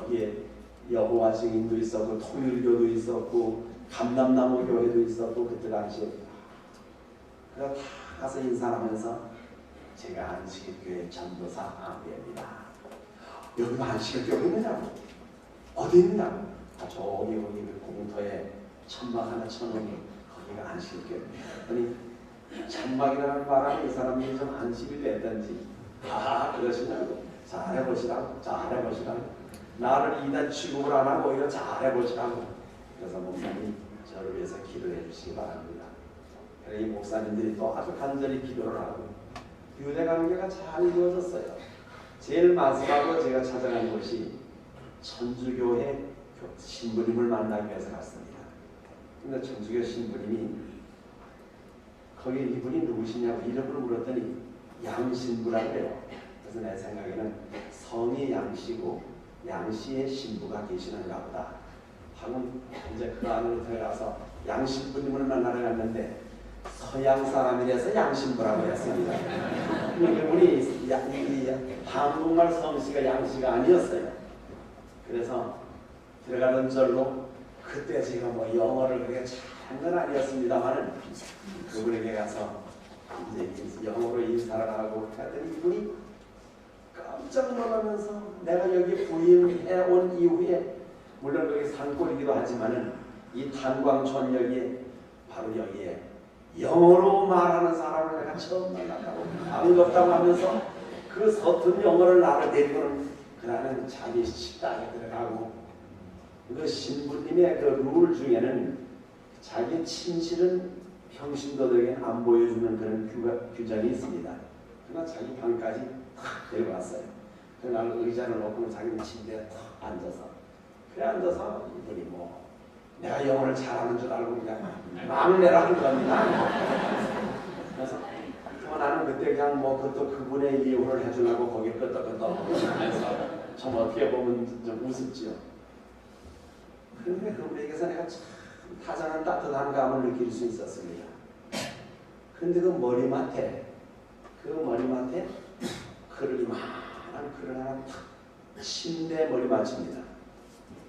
거기에 여호와 증인도 있었고 통일교도 있었고 감람나무 교회도 있었고 그때 당시에 그래서 다 가서 인사하면서 제가 안식일교회 전도사 안배입니다. 여기가 안식일교회 있느냐고? 어디 있느냐고? 저기 그 공터에 천막 하나 쳐놓은 거기가 안식일교회입니다. 아니 천막이라는 바람에 이 사람들이 좀 안식이 됐던지 그러시냐고. 잘해보시라고. 나를 이단 취급을 안 하고 오히려 잘해보시라고. 그래서 목사님 저를 위해서 기도해 주시기 바랍니다. 그래 이 목사님들이 또 아주 간절히 기도를 하고 유대관계가 잘 이루어졌어요. 제일 마지막으로 제가 찾아간 곳이 천주교회 신부님을 만나기 위해서 갔습니다. 근데 천주교 신부님이 거기 이분이 누구시냐고 이름을 물었더니 양신부라고 해요. 그래서 내 생각에는 성이 양씨고 양씨의 신부가 계시는가 보다. 방금 이제 그 안으로 들어가서 양신부님을 만나러 갔는데 서양 사람이라서 양신부라고 했습니다. 이분이 한국말 성씨가 양씨가 아니었어요. 그래서 들어가던 절로 그때 제가 뭐 영어를 그렇게 잘한 건 아니었습니다만은 그분에게 가서 이제 영어로 인사를 하고 했더니 이분이 깜짝 놀라면서 내가 여기 부임해 온 이후에 물론 여기 산골이기도 하지만은 이 탄광촌 여기에 바로 여기에 영어로 말하는 사람을 내가 처음 만났다고 반갑다고 하면서 그 서툰 영어를 나를 데리고는 그날은 자기 식당에 들어가고 그 신부님의 그 룰 중에는 자기 친실은 평신도들에게 안 보여주는 그런 규정이 있습니다. 그러나 자기 방까지 탁 데려왔어요. 그날 의자를 놓고 자기 침대에 탁 앉아서 그래 앉아서 이분이 뭐 내가 영어를 잘하는 줄 알고 그냥 막내라 한 겁니다. 그래서 나는 그때 그냥 뭐 그것도 그분의 이유를 해주려고 거기 끄떡끄떡 하면서 좀 어떻게 보면 좀 우습지요. 그런데 그분에게서 내가 참 다정한 따뜻한 감을 느낄 수 있었습니다. 그런데 그 머리맡에 글을 이만한 글을 하나 탁 침대 머리맡입니다.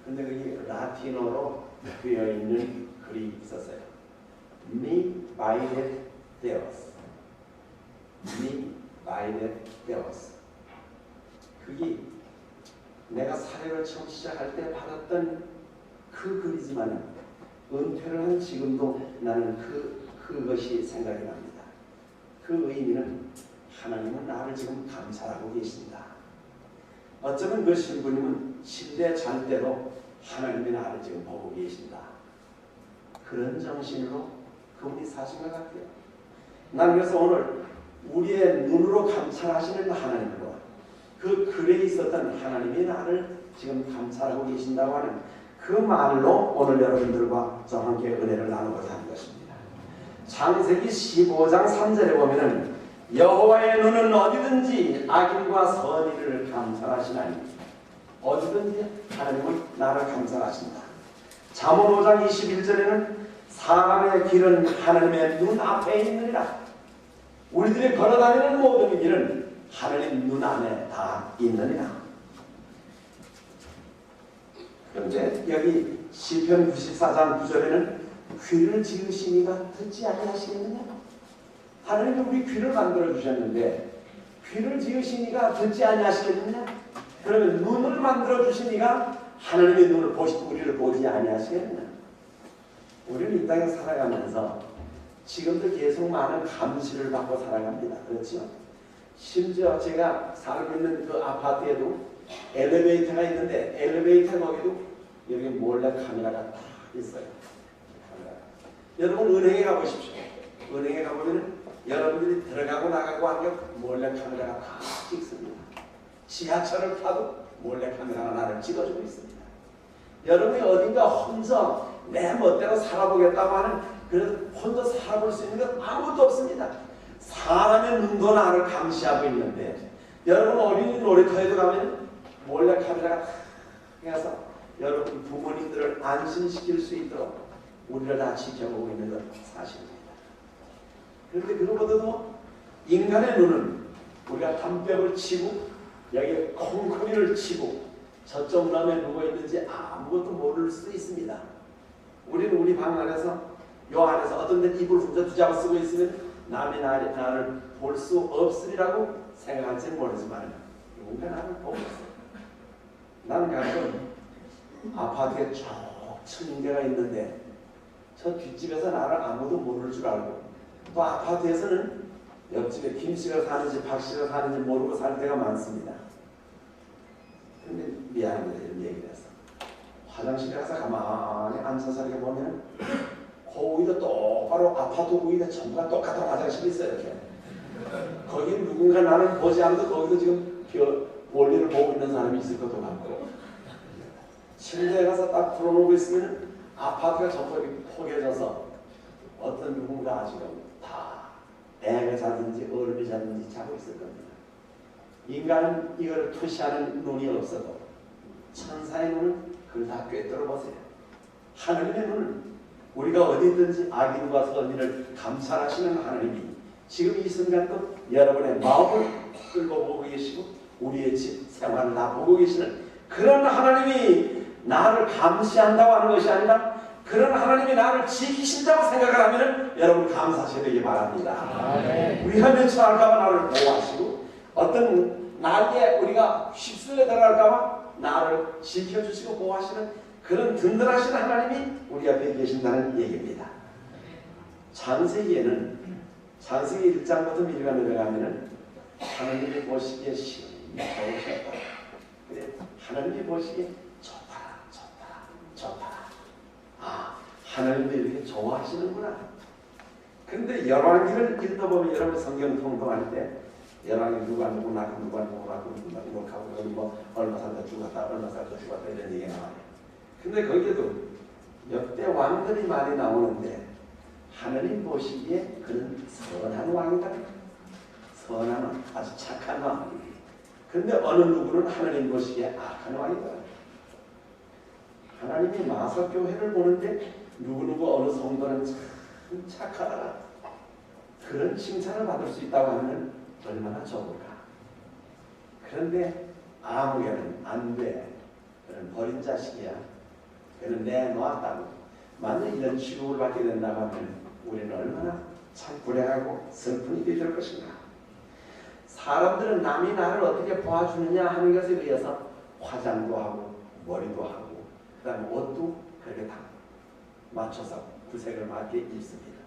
근데 그게 라틴어로 되어 있는 글이 있었어요. Mi baile Deus. Mi baile Deus. 그게 내가 사회를 처음 시작할 때 받았던 그 글이지만 은퇴를 한 지금도 나는 그것이 생각이 납니다. 그 의미는 하나님은 나를 지금 감찰하고 계신다. 어쩌면 그 신부님은 침대 잘 때도 하나님이 나를 지금 보고 계신다. 그런 정신으로 그분이 사신 것 같아요. 난 그래서 오늘 우리의 눈으로 감찰하시는 하나님과 그 글에 있었던 하나님이 나를 지금 감찰하고 계신다고 하는 그 말로 오늘 여러분들과 저와 함께 은혜를 나누고자 하는 것입니다. 창세기 15장 3절에 보면은 여호와의 눈은 어디든지 악인과 선인을 감찰하시나니 어디든지 하나님은 나를 감찰하신다. 잠언 5장 21절에는 사람의 길은 하나님의 눈 앞에 있느니라. 우리들이 걸어다니는 모든 길은 하나님 눈 안에 다 있느니라. 그런데 여기 시편 94장 9절에는 귀를 지으시니가 듣지 아니하시겠느냐. 하나님이 우리 귀를 만들어 주셨는데 귀를 지으시니가 듣지 아니하시겠느냐. 그러면 눈을 만들어 주시니가 하나님의 눈을 우리를 보지 아니하시겠느냐. 우리는 이 땅에 살아가면서 지금도 계속 많은 감시를 받고 살아갑니다. 그렇죠? 심지어 제가 살고 있는 그 아파트에도 엘리베이터가 있는데 엘리베이터 거기도 여기 몰래 카메라가 딱 있어요. 여러분 은행에 가보십시오. 은행에 가보면 여러분들이 들어가고 나가고 하는 몰래 카메라가 다 찍습니다. 지하철을 타도 몰래 카메라가 나를 찍어주고 있습니다. 여러분이 어딘가 혼자 내 멋대로 살아보겠다고 하는 그런 혼자 살아볼 수 있는 건 아무것도 없습니다. 사람의 눈도 나를 감시하고 있는데 여러분 어린이 놀이터에도 가면 몰래 카메라가 해서 여러분 부모님들을 안심시킬 수 있도록 우리를 다 지켜보고 있는 건 사실입니다. 그런데 그것보다도 인간의 눈은 우리가 담벼락을 치고 여기에 콩쿠리를 치고 저쪽 럼에 누워 있는지 아무것도 모를 수도 있습니다. 우리는 우리 방 안에서 요 안에서 어떤 데 이불 혼자 두자고 쓰고 있으면 남이 나를 볼 수 없으리라고 생각할지 모르지만 누군가 나를 보고 있어요. 나는 가끔 아파트에 쭉 층계가 있는데 저 뒷집에서 나를 아무도 모를 줄 알고 또 아파트에서는 옆집에 김씨가 사는지 박씨가 사는지 모르고 살 때가 많습니다. 근데 미안합니다. 이런 얘기를 해서 화장실에 가서 가만히 앉아서 이렇게 보면 그 위도 똑바로 아파트 위도 전부가 똑같은 화장실이 있어요. 이렇게 거기 누군가 나를 보지 않아도 거기도 지금 볼일을 보고 있는 사람이 있을 것도 같고 침대에 가서 딱 풀어놓고 있으면 아파트가 전부 이렇게 포개져서 어떤 누군가 지금 다 애가 자든지 어른이 자든지 자고 있을 겁니다. 인간은 이걸 투시하는 눈이 없어도 천사의 눈은 그걸 다 꿰뚫어 보세요. 하나님의 눈은 우리가 어디 있든지 악인과 선인을 감찰하시는 하나님이 지금 이 순간도 여러분의 마음을 끌고 보고 계시고 우리의 집 생활을 다 보고 계시는 그런 하나님이 나를 감시한다고 하는 것이 아니라 그런 하나님이 나를 지키신다고 생각을 하면 여러분 감사하셔야 되기 바랍니다. 우리가 멸쳐할까봐 나를 보호하시고 어떤 날에 우리가 휩쓸려 들어갈까봐 나를 지켜주시고 보호하시는 그런 든든하신 하나님이 우리 앞에 계신다는 얘기입니다. 창세기에는 창세기 1장부터 밀가 내려가면은 하나님이 보시기에 시험이 좋으셨다. 그래 하나님이 보시기에 좋다. 아 하나님도 이렇게 좋아하시는구나. 근데 열왕기를 읽다 보면 여러분 성경 통독할 때 열왕기 누가 누구 낳고 누가 하고 뭐 얼마 살다 죽었다 얼마 살다 죽었다 이런 얘기가 나와요. 근데 거기에도 역대 왕들이 많이 나오는데 하나님 보시기에 그는 선한 왕이다. 선한 왕, 아주 착한 왕. 근데 어느 누구는 하나님 보시기에 악한 왕이다. 하나님이 마석교회를 보는데 누구누구 어느 성도는 참 착하다. 그런 칭찬을 받을 수 있다고 하면 얼마나 좋을까. 그런데 아무개는 안 돼. 그는 버린 자식이야. 그는 내놓았다고. 만약 이런 취급을 받게 된다고 하면 우리는 얼마나 참 불행하고 슬픈 일이 될 것인가. 사람들은 남이 나를 어떻게 봐주느냐 하는 것에 의해서 화장도 하고 머리도 하고 그 다음에 옷도 그렇게 다 맞춰서 구색을 맞게 입습니다.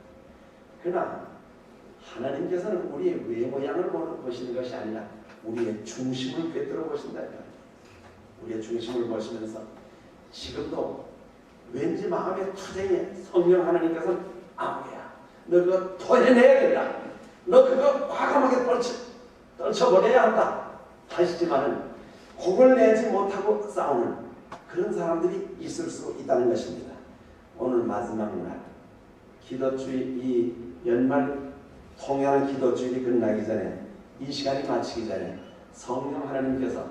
그러나 하나님께서는 우리의 외모양을 보시는 것이 아니라 우리의 중심을 꿰뚫어 보신다. 우리의 중심을 보시면서 지금도 왠지 마음의 투쟁에 성령 하나님께서는 아무야 너 그거 토해내야 된다. 너 그거 과감하게 떨쳐버려야 한다 하시지만은 그걸 내지 못하고 싸우는 그런 사람들이 있을 수 있다는 것입니다. 오늘 마지막 날 기도주의 이 연말 통일하는 기도주일이 끝나기 전에 이 시간이 마치기 전에 성령 하나님께서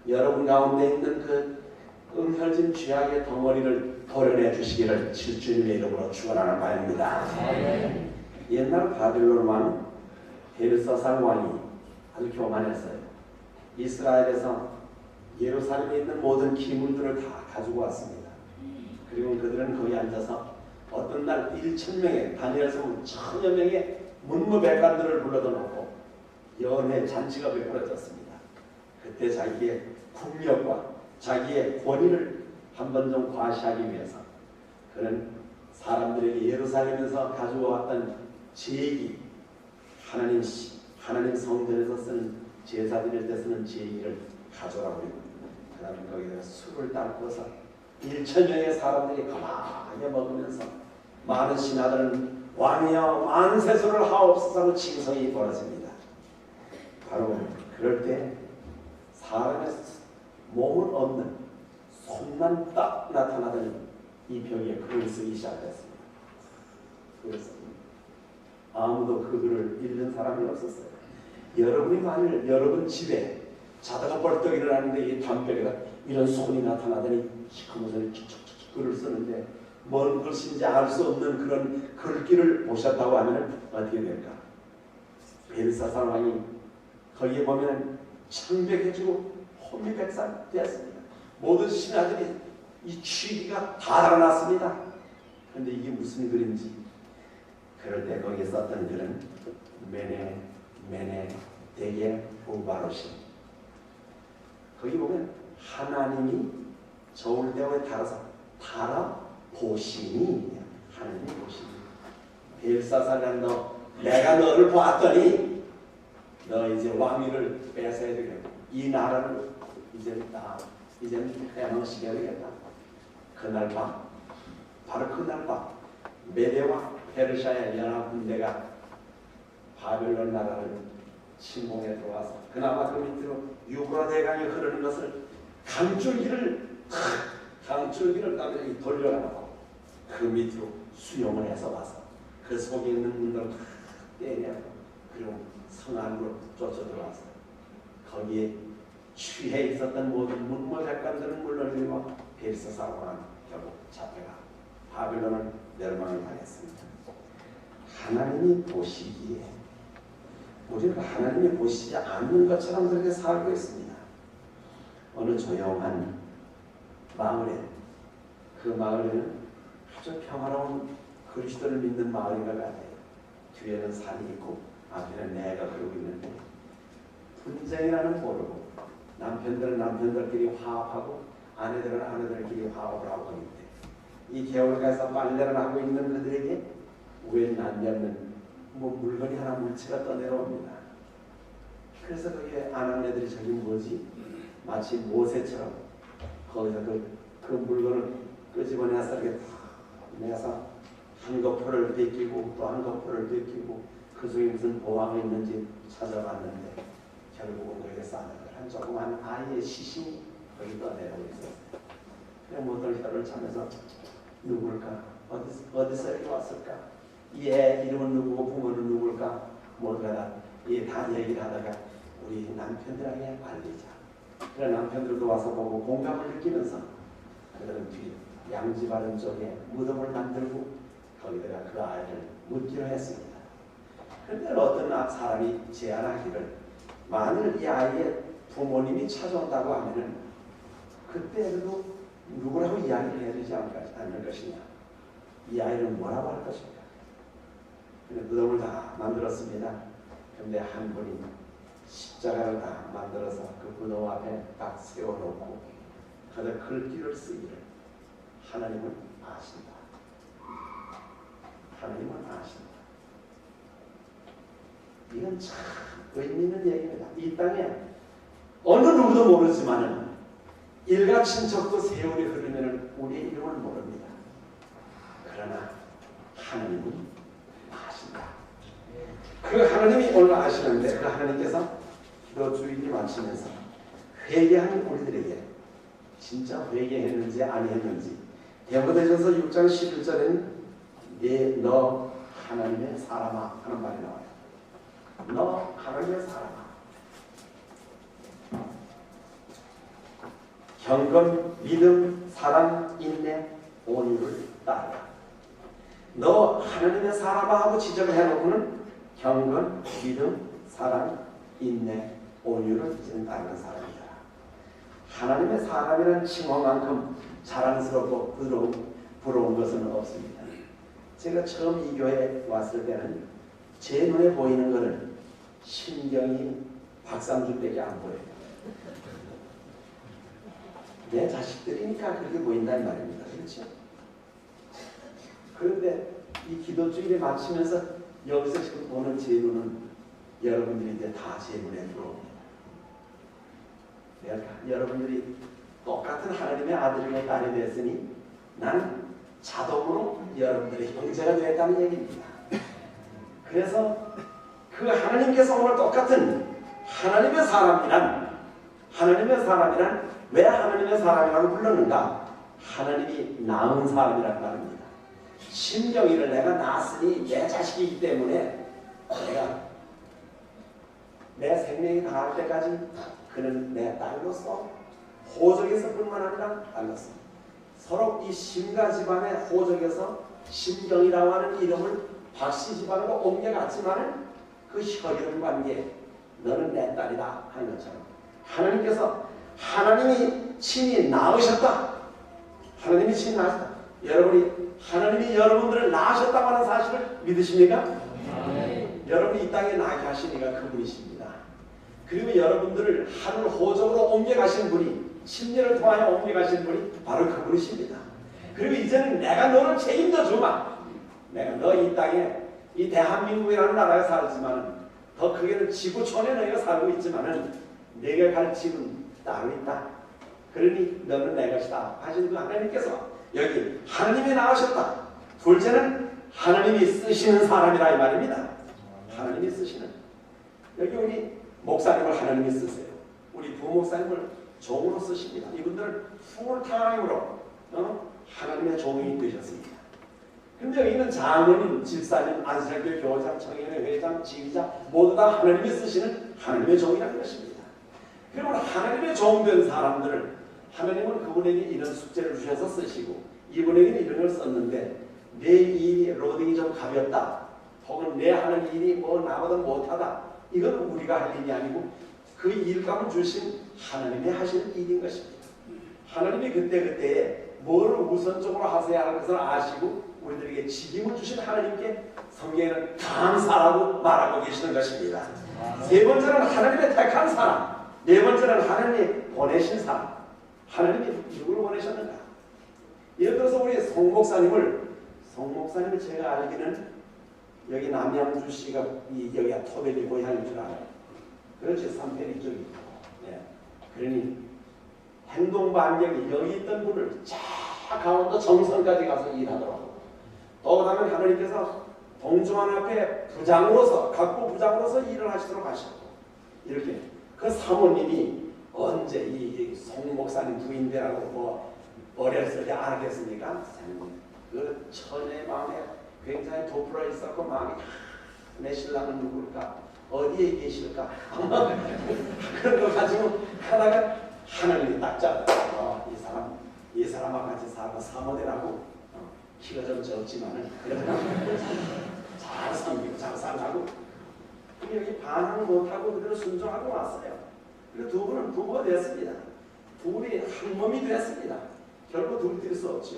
여러분 가운데 있는 그 응혈진 쥐약의 덩어리를 도려내 주시기를 주님의 이름으로 축원하는 바입니다. 옛날 바빌론 왕 벨사살 왕이 아주 교만했어요. 이스라엘에서 예루살렘에 있는 모든 기물들을 다 가지고 왔습니다. 그리고 그들은 거기 앉아서 어떤 날 1,000명의 다니엘서 1,000여 명의 문무백관들을 불러다 놓고 연회 잔치가 베풀어졌습니다. 그때 자기의 국력과 자기의 권위를 한 번 좀 과시하기 위해서 그는 사람들에게 예루살렘에서 가지고 왔던 제기 하나님 성전에서 쓰는 제사 드릴 때 쓰는 제기를 가져오라고 합니다. 그 다음에 거기다가 술을 담고서 1,000명의 사람들이 가만히 먹으면서 많은 신하들은 왕이여 만세수를 하옵소서 하고 칭송이 벌어집니다. 바로 그럴 때 사람의 몸은 없는 손만 딱 나타나더니 이 벽에 글을 쓰기 시작했습니다. 그래서 아무도 그 글을 읽는 사람이 없었어요. 여러분이 만일 여러분 집에 자다가 벌떡 일어나는데 이 담벼락에다 이런 손이 나타나더니 시커멓은 글을 쓰는데 뭔 글씨인지 알 수 없는 그런 글귀를 보셨다고 하면 어떻게 될까? 벨사살 왕이 거기에 보면 창백해지고 혼미백산 되었습니다. 모든 신하들이 이 취기가 다 달아났습니다. 그런데 이게 무슨 글인지, 그럴 때 거기에 썼던 글은 메네 대게 우바로시. 거기 보면 하나님이 저울대오에 달아 보시니, 하나님이 보시니, 벨사살란 너, 내가 너를 보았더니 너 이제 왕위를 뺏어야 되겠다. 이 나라를 이제는 빼놓으시게 되겠다. 그날 밤, 바로 그날 밤, 메대와 페르시아의 연합 군대가 바벨론 나라를 침공해 들어와서 그나마 그 밑으로 유브라 대강이 흐르는 것을 강줄기를 까마귀 돌려가고 그 밑으로 수용을 해서 와서 그 속에 있는 문들을 다 떼내고 그리고 성 안으로 쫓아 들어와서 거기에 취해 있었던 모든 문무백관들은 물론이고 벨사살왕은 결국 잡혀가 바벨론을 멸망을 당했습니다. 하나님이 보시기에 우리는 하나님이 보시지 않는 것처럼 그렇게 살고 있습니다. 어느 조용한 마을에, 그 마을에는 아주 평화로운 그리스도를 믿는 마을인 것 같아요. 뒤에는 산이 있고 앞에는 내가 그러고 있는데 분쟁이라는 모르고 남편들은 남편들끼리 화합하고 아내들은 아내들끼리 화합을 하고 있는데 이 개울가에서 빨래를 하고 있는 그들에게 웬 남자는 물건이 하나 물체가 떠내려옵니다. 그래서 거기에 아낙네들이 저기 뭐지? 마치 모세처럼 거기서 그 물건을 끄집어내서 이렇게 내서 한 거풀을 벗기고 또 한 거풀을 벗기고 그 속에 무슨 보화가 있는지 찾아봤는데 결국은 거기에 한 조그만 아이의 시신이 거기 떠내려오고 있었어요. 그냥 모든 혀를 차면서 누굴까? 어디서 이렇게 왔을까? 이 애 이름은 누구고 부모는 누굴까? 모두가 다 얘기를 하다가 우리 남편들에게 알리자. 그래 남편들도 와서 보고 공감을 느끼면서 그들은 뒤 양지바른 쪽에 무덤을 만들고 거기다가 그 아이를 묻기로 했습니다. 그런데 어떤 사람이 제안하기를 만일 이 아이의 부모님이 찾아온다고 하면은 그때도 누구라고 이야기를 해야 되지 않을 것이냐. 이 아이는 뭐라고 할 것인가. 근데 무덤을 다 만들었습니다. 그런데 한 분이 십자가를 다 만들어서 그 무덤 앞에 딱 세워놓고 그들 글귀를 쓰기를 하나님은 아신다. 하나님은 아신다. 이건 참 의미 있는 얘기입니다. 이 땅에 어느 누구도 모르지만은 일가 친척도 세월이 흐르면 우리의 이름을 모릅니다. 그러나 하나님은 아신다. 그 하나님이 오늘 아시는데 그 하나님께서 기도 주일이 마치면서 회개하는 우리들에게 진짜 회개했는지 아니했는지 데모데전서 6장 11절에는 너 하나님의 사람아 하는 말이 나와요. 너 하나님의 사람아. 경건, 믿음, 사랑, 인내, 온유를 따르라. 너 하나님의 사람아 하고 지적을 해놓고는 경건, 믿음, 사랑, 인내, 온유를 이제는 따르는 사람이다. 하나님의 사람이라는 칭호만큼 자랑스럽고 부러운 것은 없습니다. 제가 처음 이 교회에 왔을 때는 제 눈에 보이는 것은 신경이 박상준밖에 안 보여요. 내 자식들이니까 그렇게 보인다는 말입니다. 그렇죠? 그런데 이 기도주일에 마치면서 여기서 지금 보는 제 눈은 여러분들이 이제 다 제 눈에 들어옵니다. 여러분들이 똑같은 하나님의 아들이나 딸이 됐으니 나는 자동으로 여러분들의 형제가 되었다는 얘기입니다. 그래서 그 하나님께서 오늘 똑같은 하나님의 사람이란 왜 하나님의 사람이라고 불렀는가? 하나님이 낳은 사람이라는 말입니다. 심정이를 내가 낳았으니 내 자식이기 때문에 내가 내 생명이 다할 때까지 그는 내 딸로서 호적에서뿐만 아니라 딸로서 서로 이 심가 집안의 호적에서 심경이라고 하는 이름을 박씨 집안으로 옮겨갔지만은 그 혈연 관계 너는 내 딸이다 하는 것처럼 하나님께서 하나님이 친히 낳으셨다. 하나님이 친히 낳으셨다. 하나님이 여러분들을 낳으셨다고 하는 사실을 믿으십니까? 여러분이 이 땅에 나게 하신 이가 그분이십니다. 그리고 여러분들을 하늘 호적으로 옮겨가신 분이, 침례를 통하여 옮겨가신 분이 바로 그분이십니다. 그리고 이제는 내가 너를 책임져 주마. 내가 너 이 땅에, 이 대한민국이라는 나라에 살지만, 더 크게는 지구촌에 너희가 살고 있지만은 내가 갈 집은 따로 있다. 그러니 너는 내 것이다 하신 그 하나님께서 여기 하나님이 나오셨다. 둘째는 하나님이 쓰시는 사람이라 이 말입니다. 하나님이 쓰시는. 여기 우리 목사님을 하나님이 쓰세요. 우리 부목사님을 종으로 쓰십니다. 이분들은 풀타임으로 하나님의 종이 되셨습니다. 근데 여기는 장로님, 집사님, 안식교 교장, 청년회 회장, 지휘자 모두 다 하나님이 쓰시는 하나님의 종이라는 것입니다. 그러면 하나님의 종된 사람들을 하나님은 그분에게 이런 숙제를 주셔서 쓰시고 이분에게는 이런 걸 썼는데 내 일이 로딩이 좀 가볍다 혹은 내 하는 일이 뭐 나보다 못하다 이건 우리가 할 일이 아니고 그 일감을 주신 하나님이 하시는 일인 것입니다. 하나님이 그때그때에 뭐를 우선적으로 하셔야 할 것을 아시고 우리들에게 직임을 주신 하나님께 성경에는 감사라고 말하고 계시는 것입니다. 세 번째는 하나님의 택한 사람, 네 번째는 하나님이 보내신 사람. 하나님이 누구를 보내셨는가? 예를 들어서 우리 송목사님을 제가 알기는 여기 남양주시가 여기가 토백이 고향인 줄 알아요. 그렇지, 삼패리 쪽이. 네. 그러니 행동 반경이 여기 있던 분을 쫙 강원도 정선까지 가서 일하더라고. 또 그다음에 하나님께서 동중원 앞에 부장으로서 각부 부장으로서 일을 하시도록 하셨고 이렇게 그 사모님이 언제 이 송 목사님 부인되라고 뭐 어렸을 때 알았겠습니까? 그 처녀의 마음에 굉장히 도풀어 있었고 마음이 내 신랑은 누굴까? 어디에 계실까? 그런 거 가지고 하다가 하나님이 딱 잡아. 이 사람과 같이 살고 사모되라고 키가 좀 적지만은 그래도 잘 섬기고 잘 살라고 여기 반항 못하고 그대로 순종하고 왔어요. 그리고 두 분은 부부가 되었습니다. 두 분이 한 몸이 되었습니다. 결국 둘 수 없죠.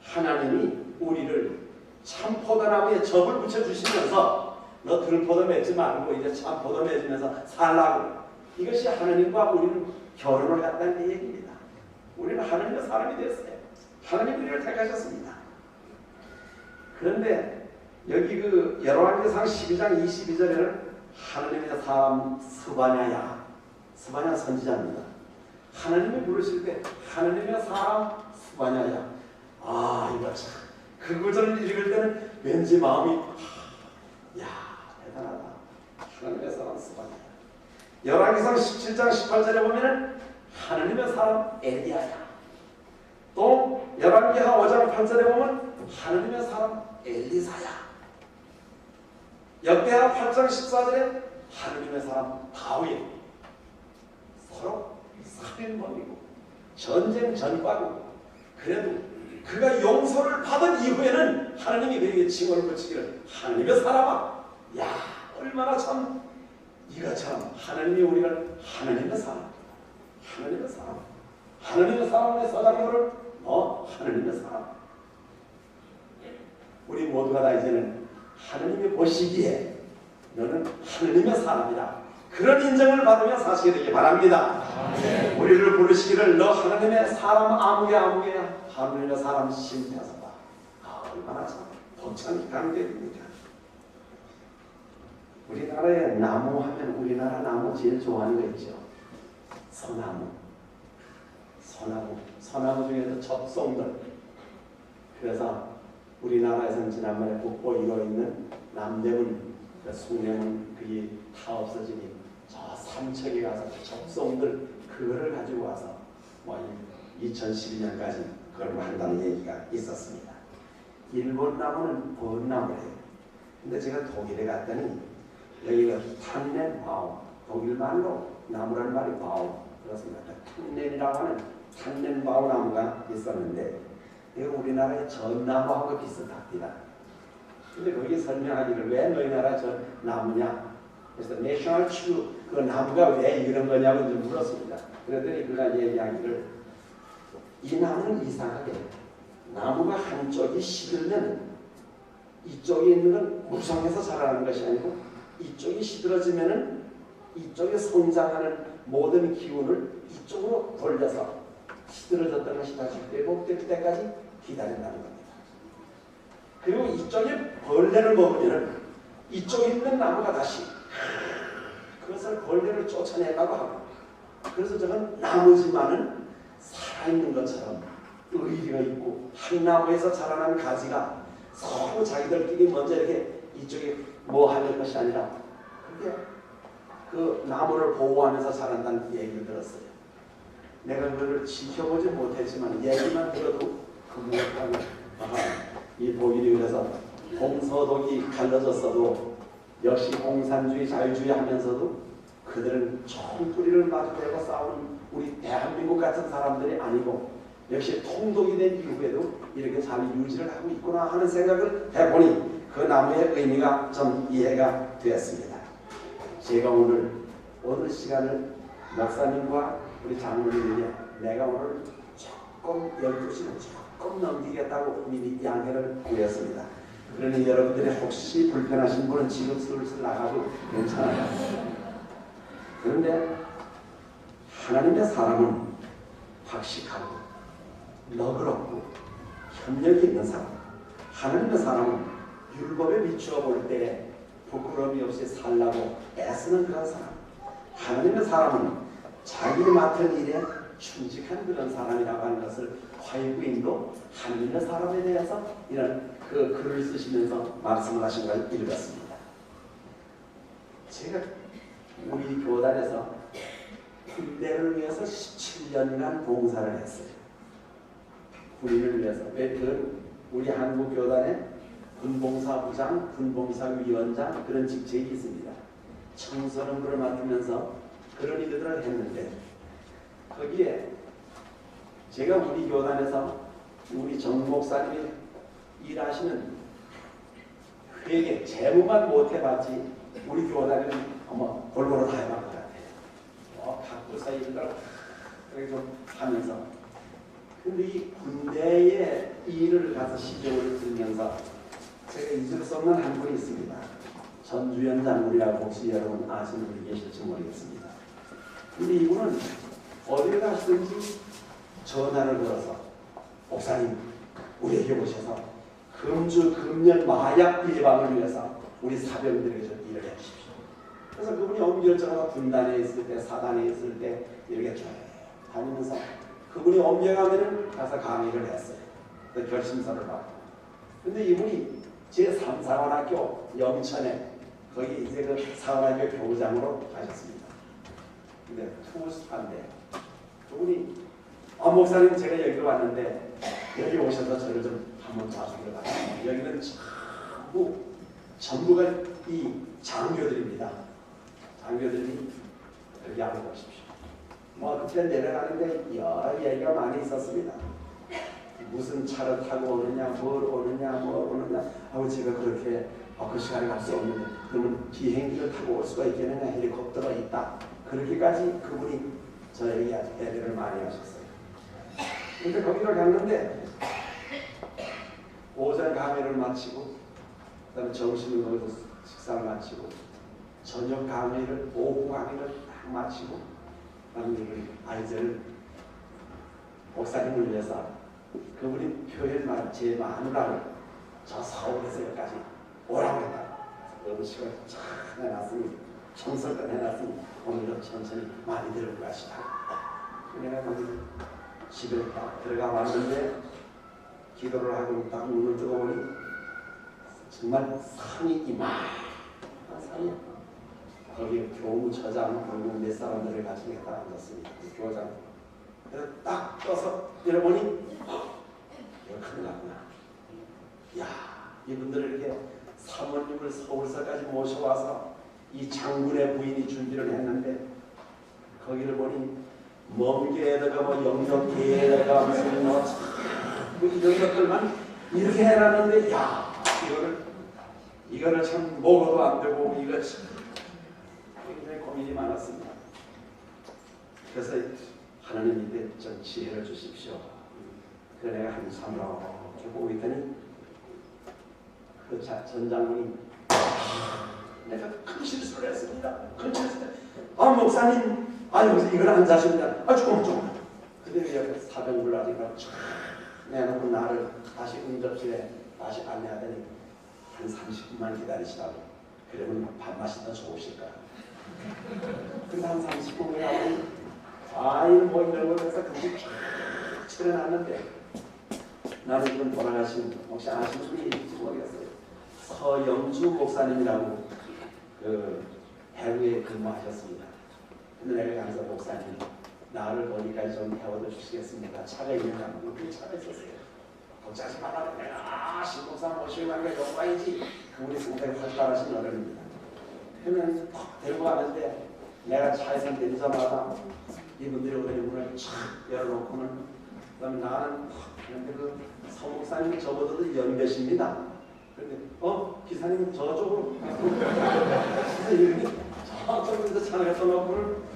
하나님이 우리를 참포도나무에 접을 붙여주시면서 너 들포도 맺지 말고 이제 참포도 맺으면서 살라고 이것이 하나님과 우리는 결혼을 했다는 얘기입니다. 우리는 하나님의 사람이 되었어요. 하나님이 우리를 택하셨습니다. 그런데 여기 그 열왕기상 12장 22절에는 하나님의 사람 스바냐야, 스바냐 선지자입니다. 하나님이 부르실 때 하나님의 사람 스바냐야. 아 이거 참 그 구절을 읽을 때는 왠지 마음이 야 대단하다. 하나님의 사람 스바냐야. 열왕기상 17장 18절에 보면은 하나님의 사람 엘리야야. 또 열왕기하 5장 8절에 보면 하나님의 사람 엘리사야. 역대하 8장 14절에 하나님의 사람 다윗. 서로 살인범이고 전쟁 전과고 그래도 그가 용서를 받은 이후에는 하나님이 그에게 징벌을 붙이기를 하나님의 사람아 야 얼마나 참 네가 참 하나님이 우리를 하나님의 사람 하나님의 사람 하나님의 사람의 서장로를 하나님의 사람 우리 모두가 다 이제는 하나님이 보시기에 너는 하나님의 사람이다. 그런 인정을 받으며 사시게 되기 바랍니다. 아멘. 우리를 부르시기를 너 하나님의 사람 아무개야 하나님의 사람 심태하소서. 얼마나 참 독창이 강대입니까? 우리나라에 나무 하면 우리나라 나무 제일 좋아하는 거 있죠. 소나무 중에서 접송들. 그래서 우리나라에서는 지난번에 북보 1호 있는 남대문 숭례문 그게 다 없어지니 저 삼척에 가서 접송들 그거를 가지고 와서 2012년까지 그걸 한다는 얘기가 있었습니다. 일본 나무는 벚나무래요. 근데 제가 독일에 갔더니 여기가 탄넨바움, 독일말로 나무라는 말이 바움 그렇습니다. 탄넨이라고 하는 탄넨바움 나무가 있었는데 이거 우리나라의 전나무하고 비슷합니다. 근데 거기 설명하기를 왜 너희 나라 저 나무냐? 그래서 내셔널 츄 그 나무가 왜 이런 거냐고 물었습니다. 그랬더니 그가 얘기하기를 이 나무는 이상하게 나무가 한쪽이 시들면 이쪽에 있는 건 무성해서 자라는 것이 아니고 이쪽이 시들어지면은 이쪽에 성장하는 모든 기운을 이쪽으로 돌려서 시들어졌던 것이 다시 회복될 때까지 기다린다는 겁니다. 그리고 이쪽에 벌레를 먹으면 이쪽에 있는 나무가 다시 그것을 벌레를 쫓아내려고 하고, 그래서 저건 나무지만은 살아있는 것처럼 의리가 있고 한 나무에서 자라난 가지가 서로 자기들끼리 먼저 이렇게 이쪽에 뭐 하는 것이 아니라 그게 그 나무를 보호하면서 자란다는 얘기를 들었어요. 내가 그걸 지켜보지 못했지만 얘기만 들어도 그 무엇하고 이 독일이 그래서 동서독이 갈라졌어도 역시 공산주의 자유주의 하면서도 그들은 총뿌리를 마주대고 싸우는 우리 대한민국 같은 사람들이 아니고 역시 통독이 된 이후에도 이렇게 잘 유지를 하고 있구나 하는 생각을 해보니 그 나무의 의미가 좀 이해가 되었습니다. 제가 오늘 시간을 목사님과 우리 장로님에게 내가 오늘 조금 12시는 조금 넘기겠다고 미리 양해를 구했습니다. 그러니 여러분들이 혹시 불편하신 분은 지금 슬슬 나가도 괜찮아요. 그런데 하나님의 사람은 박식하고 너그럽고 협력이 있는 사람, 하나님의 사람은 율법에 비추어 볼 때 부끄러움이 없이 살라고 애쓰는 그런 사람, 하나님의 사람은 자기 맡은 일에 충직한 그런 사람이라고 하는 것을 화이부인도 하나님의 사람에 대해서 이런 그 글을 쓰시면서 말씀을 하신 걸 읽었습니다. 제가 우리 교단에서 군대를 위해서 17년간 봉사를 했어요. 군인을 위해서. 우리 한국 교단에 군봉사부장, 군봉사위원장 그런 직책이 있습니다. 청소년부를 맡으면서 그런 일들을 했는데 거기에 제가 우리 교단에서 우리 정 목사님이 일하시는 회계 재무만 못 해봤지 우리 교단에는 골고루 다 해봤 것 같아요. 각부사 일들 이렇게 좀 하면서. 근데 이 군대의 일을 가서 시조를 들면서 제가 잊을 수 없는 한 분이 있습니다. 전주현 장군이라고 혹시 여러분 아시는 분이 계실지 모르겠습니다. 근데 이분은 어딜 가시든지 전화를 걸어서 목사님 우리에게 오셔서 금주 금연 마약 예방을 위해서 우리 사병들에게 좀 일을 해주십시오. 그래서 그분이 엄결정하고 군단에 있을 때 사단에 있을 때 이렇게 쭉 다니면서 그분이 엄경하면은 가서 강의를 했어요. 그 결심서를 받고. 근데 이분이 제3사관학교 영천에 거기 이제 그 사관학교 교장으로 가셨습니다. 근데 투스파인데 그분이 목사님 제가 여기로 왔는데 여기 오셔서 저를 좀 한번 봐주기를 바랍니다. 여기는 전부가 이 장교들입니다. 장교들이 여기 한번 보십시오. 그때 내려가는데 여러 얘기가 많이 있었습니다. 무슨 차를 타고 오느냐, 뭘 오느냐. 제가 그렇게 그 시간에 갈 수 없는데 그러면 비행기를 타고 올 수가 있겠느냐, 헬리콥터가 있다. 그렇게까지 그분이 저에게 아주 배려를 많이 하셨어요. 근데 거기를 갔는데 오전 강의를 마치고 그다음에 점심을 거기서 식사를 마치고 저녁 강의를 오후 강의를 딱 마치고 그다음에 아이들 목사님을 위해서 그분이 표현만 제 마누라를 저 서울에서 여기까지 오라고 했다. 음식을 쫙 해놨으니 청소를 해놨으니 오늘도 천천히 많이 들고 가시다. 내가 거기 집에 딱 들어가 봤는데 기도를 하고 딱 눈을 뜨고보니 정말 산이 이만한 산이 거기 교무처장 그리고 몇 사람들을 가지고 딱 앉았습니다. 교장. 그래서 딱 떠서 내려보니 이거 큰일 났구나. 야, 이분들을 이렇게 사모님을 서울서까지 모셔와서 이 장군의 부인이 준비를 했는데 거기를 보니 멍게에다가 영역계에다가 무슨 이런 것들만 이렇게 해놨는데 야, 이거를 참 먹어도 안 되고 이거 참 굉장히 고민이 많았습니다. 그래서 하나님께 좀 지혜를 주십시오. 그래 내가 한참 이렇게 보고 있더니 그 전장군이 내가 큰 실수를 했습니다. 큰 실수를 아 목사님 여기서 이걸 안 사십니다. 조금 그대로 옆에 사병불라리가 내놓고 나를 다시 응접실에 다시 안내하더니 한 30분만 기다리시라고. 그러면 밥맛이 더 좋으실까. 근데 한 30분 후에 뭐 이런 걸 해서 그렇게 쫙 치러놨는데 나는 지금 돌아가신 혹시 아시는 분이 있을지 모르겠어요. 서영주 목사님이라고 그 해외에 근무하셨습니다. 근데 내가 가서 목사님 나를 거기까지 좀 태워다 주시겠습니까? 차가 있는가? 그 차가 있었어요. 걱정하지 말라. 내가 신목사 모시고 간 게 영광이지. 그분이 상당히 활달하신 어른입니다. 그러면 탁 데리고 가는데 내가 차에서 내리자마자 이분들이 오더니 문을 촥 열어놓고는 그다음에 나는 그런데 그 서목사님이 저보다도 연배십니다. 그런데 기사님 저쪽으로 저쪽에서 차를 갖다 놓고는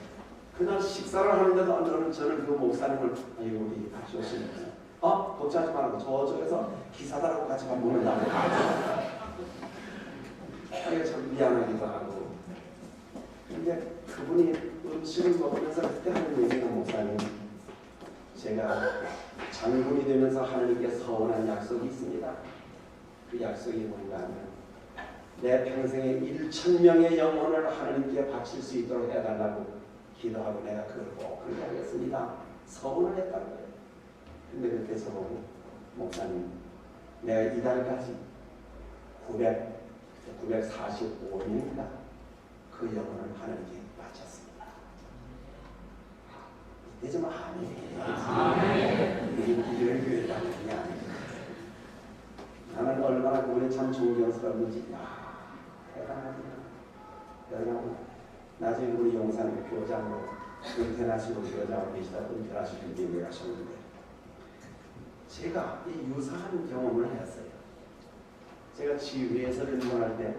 그날 식사를 하는데도 저는 그 목사님을 우리 같이 오시면서 걱정하지 말고 저쪽에서 기사들하고 같이 밥 먹는다고 이게 참 미안하기도 하고. 근데 그분이 음식을 먹으면서 그때 하는 얘기가 목사님 제가 장군이 되면서 하나님께 서원한 약속이 있습니다. 그 약속이 뭔가 하면 내 평생에 1,000명의 영혼을 하나님께 바칠 수 있도록 해달라고 기도하고 내가 그걸 꼭 그렇게 하겠습니다. 서원을 했다는 거예요. 근데 그때 저보고 목사님 내가 이달까지 945명이나 그 영혼을 하나님께 바쳤습니다. 이때 좀 아멘. 이런 교회가 아니냐. 나는 얼마나 그분이 참 존경스러운지 대단합니다. 여러분 나중에 우리 용산 교장으로 은퇴하시고 교장으로 계시다 은퇴하시는 분이 하셨는데 제가 이 유사한 경험을 했어요. 제가 지휘에서 근무할 때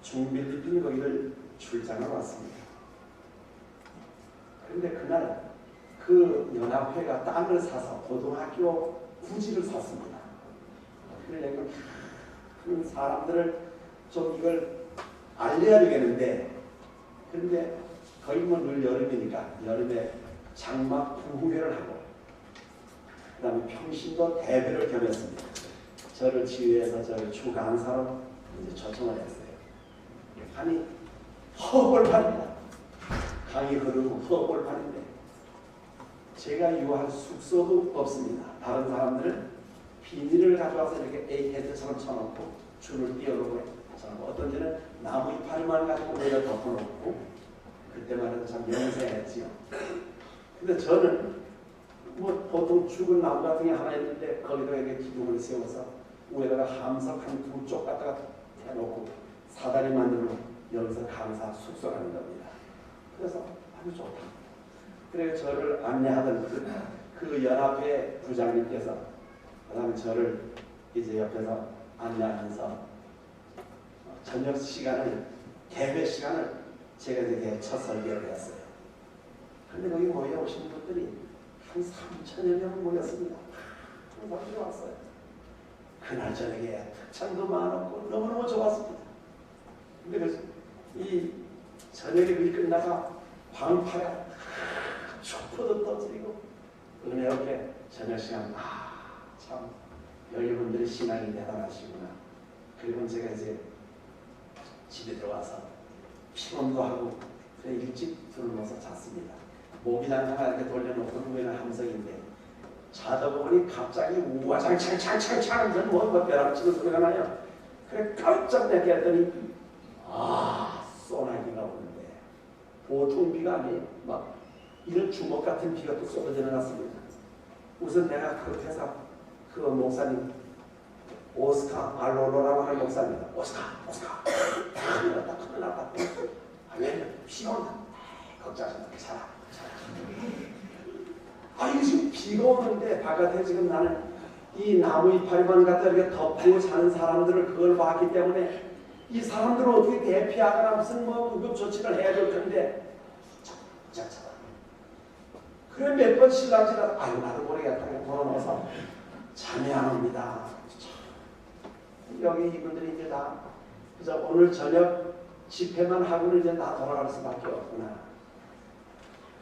중빌리핀 거기를 출장을 왔습니다. 그런데 그날 그 연합회가 땅을 사서 고등학교 부지를 샀습니다. 그러니까 그 사람들을 좀 이걸 알려야 되겠는데 그런데 거의 늘 여름이니까 여름에 장막 부흥회를 하고 그 다음에 평신도 대회를 겸했습니다. 저를 지휘해서 저를 주 강사로 이제 초청을 했어요. 아니 허벌판이다. 강이 흐르고 허벌판인데 제가 유할 숙소도 없습니다. 다른 사람들은 비닐을 가져와서 이렇게 A헤드처럼 쳐놓고 줄을 띄워놓고 어떤 데는 나무 이파리만 가지고 거기다 덮어놓고 그때만 해도 참 영세했지요. 근데 저는 보통 죽은 나무 같은 게 하나 있는데 거기다가 이렇게 기둥을 세워서 위에다가 함석 한 2쪽 갖다가 해놓고 사다리 만들고 여기서 강사 숙소라는 겁니다. 그래서 아주 좋다. 그래서 저를 안내하던 그 연합회 부장님께서 그 다음에 저를 이제 옆에서 안내하면서 저녁 시간을 대회 시간을 제가 이렇게 첫 설계를 했어요. 그런데 거기 모여오신 분들이 한 3,000여 명 모였습니다. 한 사람들이 왔어요. 그날 저녁에 특창도 많았고 너무너무 좋았습니다. 근데 그래서 이 저녁에 일 끝나가 광파가 촛불도 떠지고 은혜롭게 저녁 시간 참 여러분들의 신앙이 대단하시구나. 그리고 제가 이제 집에 들어와서 피곤도 하고 일찍 들어놓아서 잤습니다. 모기장 하나 이렇게 돌려놓고 위에는 함석인데 자다 보니 갑자기 우와장창창창창 하면서 뭔가 벼락 치는 소리가 나요. 그래 깜짝 놀랐더니 소나기가 오는데 보통 비가 아니에요. 막 이런 주먹 같은 비가 또 쏟아져 나갔습니다. 우선 내가 그 회사 그 목사님 오스카 알로로라고 하는 목사입니다. 오스카 큰일 났다. 왜냐면 비가 온다. 걱정하지 마. 이거 지금 비가 오는데 바깥에 지금 나는 이 나무 이파리만 갖다 이렇게 덮고 자는 사람들을 그걸 봤기 때문에 이 사람들을 어떻게 대피하거나 무슨 응급 조치를 해야 될 텐데 그래 몇 번 신랑지라 나도 모르겠다. 돌아놓아서 사랑합니다. 여기 이분들이 이제 다 그래서 오늘 저녁 집회만 하고는 이제 다 돌아갈 수밖에 없구나.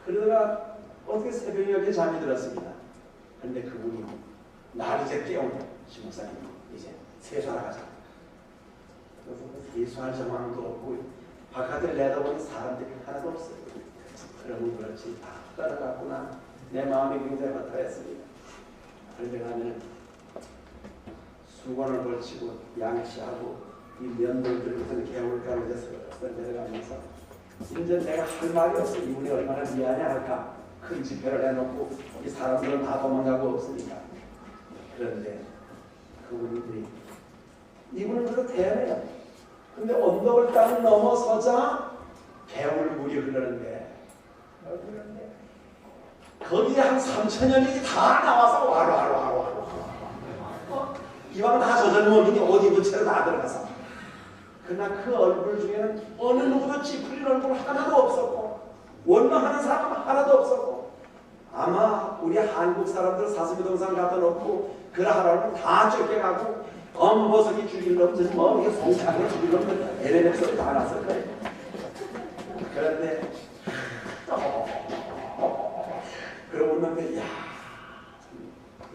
그러다가 어떻게 새벽에 이렇게 잠이 들었습니다. 그런데 그분이 날 이제 깨운 신목사님 이제 세수하러 가자. 그래서 세수할 정황도 없고 바깥을 내다보는 사람들이 하나도 없어요. 그러면 그렇지 다 따라갔구나. 내 마음이 굉장히 허탈했습니다. 그런데 가면 수건을 걸치고 양치하고 이 면도들 같은 개울가로 이제 내려가면서 이제 내가 할 말이 없어. 이분이 얼마나 미안해 할까. 큰 집회를 해놓고 이 사람들은 다 도망가고 없으니까. 그런데 그분들이 이분은 그래도 대단해요. 근데 언덕을 딱 넘어서자 개울물이 흐르는데 거기에 한 3,000년이 다 나와서 와로 이왕 다 젖은 몸이니 옷 입은 채로 다 들어가서 그러나 그 얼굴 중에는 어느 누구도 찌푸린 얼굴 하나도 없었고 원망하는 사람 하나도 없었고 아마 우리 한국 사람들 사슴이동산 갖다 놓고 그러하라면 다 쫓겨가고 검버섯이 죽일 놈들 뭐 이게 송창에 죽일 놈들 에레벨 소리 다 났을 거예요. 그런데 그러고 있는데 야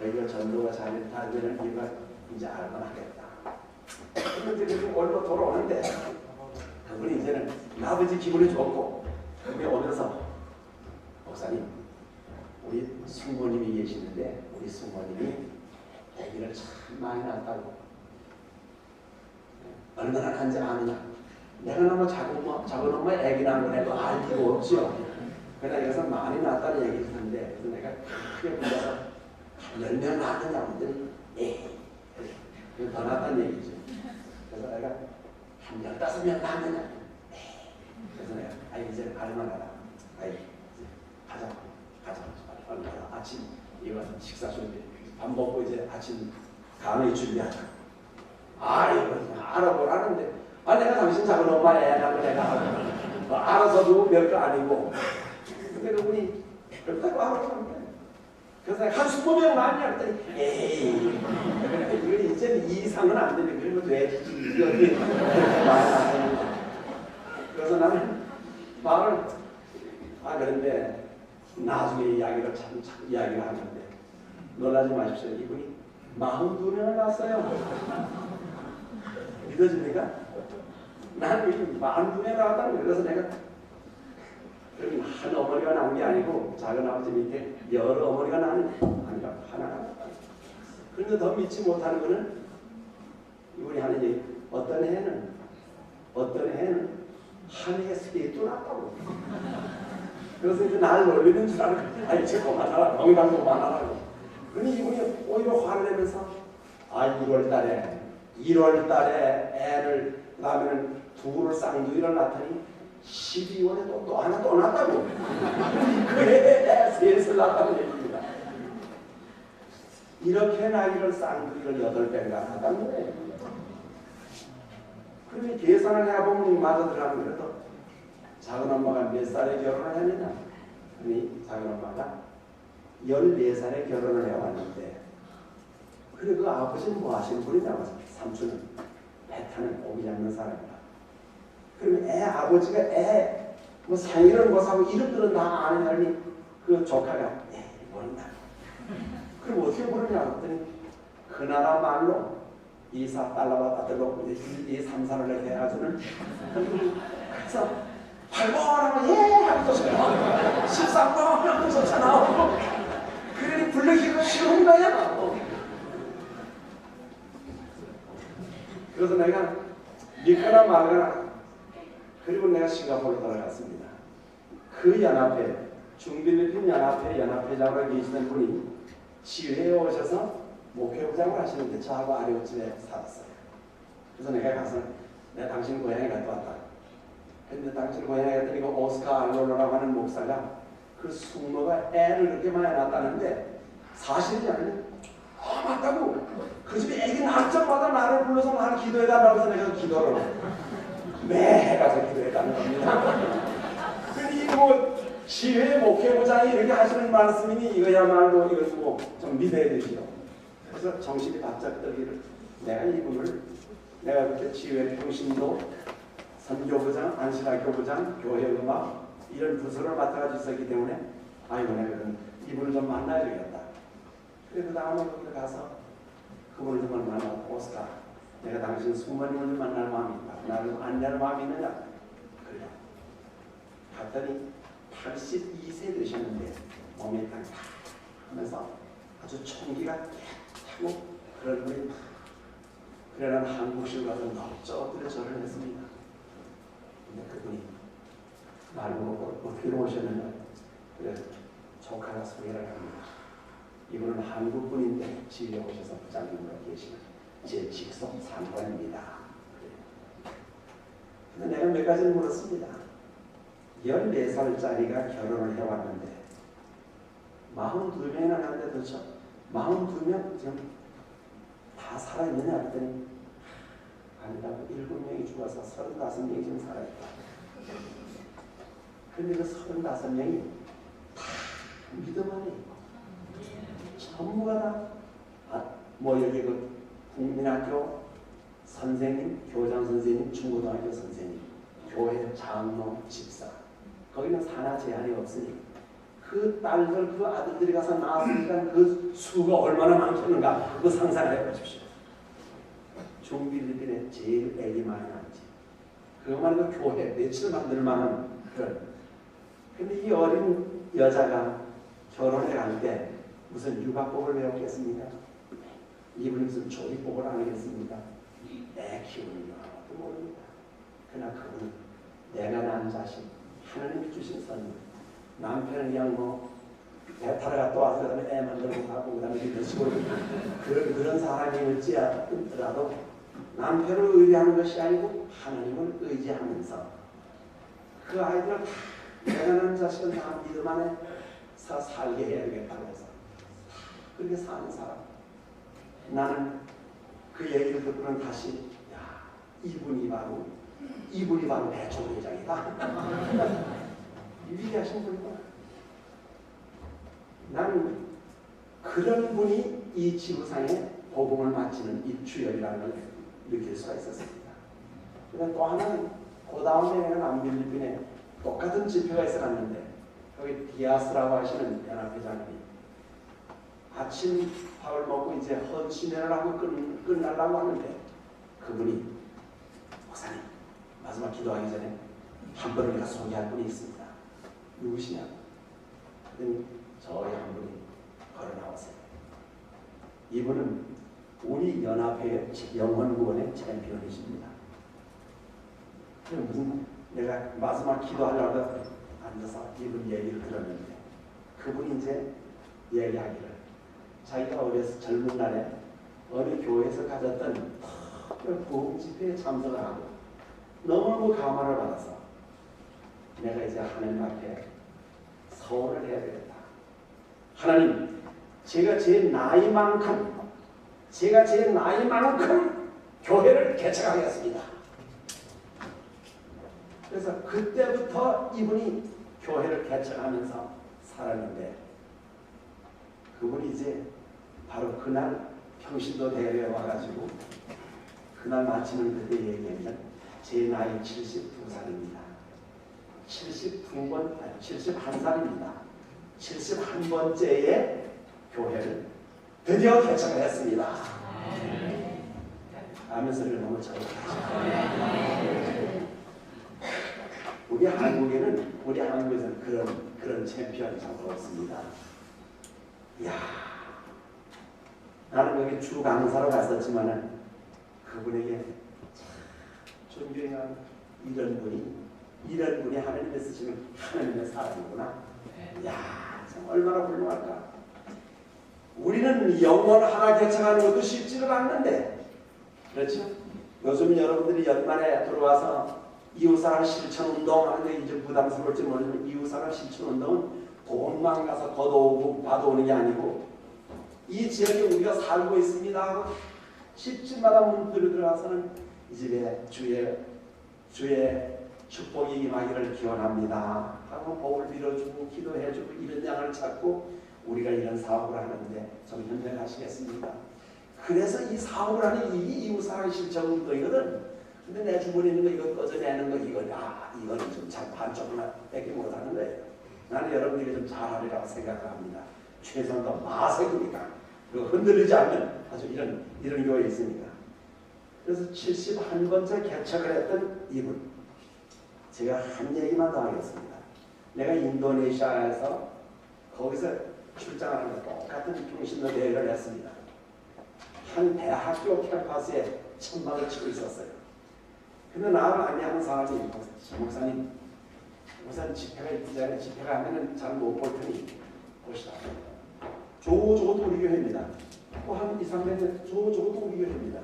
여기가 전도가 잘됐다 이런 이유가 이제 알만하겠다. 그런데 지금 얼마 돌아오는데 그분이 이제는 나아버지 기분이 좋고 그분이 오면서 목사님 우리 숙모님이 계시는데 우리 숙모님이 아기를 참 많이 낳았다고 얼마나 간지 아느냐. 내가 너무 작은 엄마 아기 낳은 거 내가 알 필요 없죠. 그러나 여기서 많이 낳았다는 얘기를 듣는데 그래서 내가 크게 불러서 10명 낳았느냐 그랬더니 에이 더 낳았다는 얘기죠. 그래서 내가 한 15명 낳았느냐 그래서 내가 아이 이제 갈만하다. 아이 이제 가자 빨리 가자. 아침 이거 식사 준비 밥 먹고 이제 아침 간을 준비하자. 이거 알아보라는데 내가 당신 작은 엄마 애라고 내가 알아서도 별거 아니고 근데 그분이 그렇다고 하라고 그래서 한 20명 아니야 그랬더니 에이 이건 이제는 이상은 안 되는 그리고 돼 이거 말안 됩니다. 그래서 나는 말을 그런데 나중에 이야기를 참 이야기를 하는데 놀라지 마십시오. 이분이 42명을 낳았어요. 믿어집니까? 나는 42명을 낳았다는 거예요. 그래서 내가 한 어머니가 낳은 게 아니고 작은 아버지 밑에 여러 어머니가 낳은 아니라 하나. 그런데 더 믿지 못하는 거는 이분이 하는 얘기 어떤 해는 한 해에 3도 낳았다고. 그래서 이제 날 놀리는 줄 알고 아니 제 그만하라 농담도 그만하라고. 그러니 이분이 오히려 화를 내면서 1월 달에 애를 그다음에는 둘을 쌍둥이를 낳더니 12월에 또 하나 또 낳았다고. 그래 셋을 낳았다는 얘기입니다. 이렇게 나이를 쌍둥이를 8배가 낳았다는 거예요. 그러니 계산을 해보면 맞아 들어가면 그래도 작은 엄마가 몇 살에 결혼을 했느냐? 그러니 작은 엄마가 14살에 결혼을 해왔는데 그래 그 아버지는 뭐 하시는 분이냐고. 삼촌은 배 타는 고기 잡는 사람이다. 그러면 아버지가 뭐 생일을 못 하고 이름들은 다 아느냐니 그 조카가 모른다. 그럼 어떻게 모르냐 그랬더니 그 나라 말로 2사 달러가 받들고 1, 2, 3, 4를 해가지고는 그래서 8번 하면 하고 또 13번 하면 또 쫓아나오고 그러니 불러기가 쉬운 거야. 그래서 내가 믿거나 말거나 그리고 내가 싱가포르로 돌아갔습니다. 그 연합회 중빌리핀 연합회장으로 계시는 분이 지회에 오셔서 목회부장을 하시는데 저하고 아래오집에 살았어요. 그래서 내가 가서 내가 당신 고향에 갔다 왔다. 근데 당신 고향에 갔더니 그 오스카 알롤로라고 하는 목사가 그 숙모가 애를 그렇게 많이 낳았다는데 사실이냐? 맞다고. 그 집에 애기 낳을 적마다 나를 불러서 나를 기도해달라고 해서 내가 기도를 매해 가서 기도해달라는 겁니다. 그러니 뭐 지회 목회부장이 이렇게 하시는 말씀이니 이거야말로 이걸 뭐 좀 믿어야 되지요. 그래서 정신이 바짝 들기를 내가 이분을 내가 그때 지회 평신도 선교부장, 안신학교부장, 교회음악 이런 부서를 맡아가지고 있었기 때문에 아이고 내가 이분을 좀 만나야 되겠다. 그래 그 다음에 거기 가서 그분을 좀 만나고 오스카 내가 당신 숙모님을 좀 만날 마음이 있다. 나를 안내할 마음이 있느냐? 그래. 갔더니 82세 되셨는데 몸이 딱 하면서 아주 총기가 깨끗하고 그런 분이 그래 난 한국식 가서 넓적들에 절을 했습니다. 근데 그분이 날 보고 어떻게 오셨느냐? 그래 조카가 소개를 합니다. 이분은 한국분인데 집에 오셔서 부장님으로 계시는 제 직속 상관입니다. 근데 내가 몇 가지를 물었습니다. 14살짜리가 결혼을 해왔는데 42명이나 하는데 도대체 42명 지금 다 살아있느냐 했더니 아니라고 7명이 죽어서 35명이 지금 살아있다. 그런데 그 35명이 다 믿음 안에 있고 전부가 다 뭐 여기 그 국민학교 선생님, 교장 선생님, 중고등학교 선생님, 교회 장로, 집사 거기는 산하 제한이 없으니 그 딸들, 그 아들들이 가서 낳았으니까 그 수가 얼마나 많겠는가 그거 상상해 보십시오. 중빌리핀에 제일 애기 많이 낳지. 그것만 해도 교회 며칠 만들 만한 그런. 근데 이 어린 여자가 결혼해 갈 때 무슨 육아법을 배웠겠습니까? 이분이 무슨 조리법을 안 하겠습니까? 애 키우는 거 아무것도 모릅니다. 그러나 그분은 내가 낳은 자식, 하나님이 주신 선물, 남편은 그냥 배 타러 갔다 와서 그 다음에 애 만들고 가고 그 다음에 이런 식으로 그런 사람이 있지라도 남편을 의뢰하는 것이 아니고 하나님을 의지하면서 그 아이들을 다 내가 낳은 자식은 다 믿음 안에 살게 해야 되겠다고 해서 그렇게 사는 사람. 나는 그 얘기를 듣고는 다시 야 이분이 바로 대총회장이다. 위대하신 분이구나. 나는 그런 분이 이 지구상에 복음을 마치는 입주열이라는 걸 느낄 수가 있었습니다. 그다음 또 하나는 그 다음에 남빌리핀에 똑같은 집회가 있어갔는데 여기 디아스라고 하시는 연합회장님이 아침 밥을 먹고 이제 헌신회를 하고 끝나려고 하는데 그분이 목사님 마지막 기도하기 전에 한 번을 내가 소개할 분이 있습니다. 누구시냐? 그랬더니 저희 한 분이 걸어 나왔어요. 이분은 우리 연합회 영혼구원의 챔피언이십니다. 무슨 내가 마지막 기도하려고 앉아서 이분 얘기를 들었는데 그분이 이제 얘기하기를 자기가 어려서 젊은 날에 어느 교회에서 가졌던 특별 부흥 집회에 참석을 하고 너무 감화를 받아서 내가 이제 하나님 앞에 서원을 해야 되겠다. 하나님, 제가 제 나이만큼 교회를 개척하겠습니다. 그래서 그때부터 이분이 교회를 개척하면서 살았는데 그분이 이제 바로 그날 평신도 대회에 와가지고 그날 마치는 그때 얘기하면 제 나이 72살입니다. 71살입니다. 71번째의 교회를 드디어 개척을 했습니다. 아멘 소리를 너무 잘하죠. 우리 한국에서는 그런 챔피언이 참 없습니다. 이야, 나는 여기 주 강사로 갔었지만은 그분에게 존경한 이런 분이 하나님의 쓰시는 하나님의 사람이구나. 이야, 참 얼마나 훌륭할까. 우리는 영혼 하나 개척하는 것도 쉽지는 않는데, 그렇죠? 요즘 여러분들이 연말에 들어와서 이웃사랑 실천운동 하는데 이제 부담스러울지 모르지만 이웃사랑 실천운동은 돈만 가서 걷어오고 받아오는 게 아니고 이 지역에 우리가 살고 있습니다 하고 집집마다 문들을 들어가서는 이 집에 주의 축복이 임하기를 기원합니다 하고 복을 빌어주고 기도해주고 이런 양을 찾고 우리가 이런 사업을 하는데 좀 협력하시겠습니까? 그래서 이 사업을 하는 이 이웃사랑 실천 운동이거든. 근데 내 주머니에 있는 거 이거 꺼져내는 거 이거는 좀 잘 반쪽이나 뺏기 못하는 거예요. 나는 여러분들이 좀 잘하리라고 생각을 합니다. 최소한 더 마색이니까 흔들리지 않는 아주 이런 교회에 있습니다. 그래서 71번째 개척을 했던 이분, 제가 한 얘기만 더 하겠습니다. 내가 인도네시아에서 거기서 출장하는 거 똑같은 평신도 대회를 했습니다. 한 대학교 캠퍼스에 천막을 치고 있었어요. 근데 나를 안내하는 사람이 목사님 집회가 있기 전에 집회가 하면은 잘 못 볼 테니 보시라. 저것도 우리 교회입니다. 또 한 2, 3년 저것도 우리 교회입니다.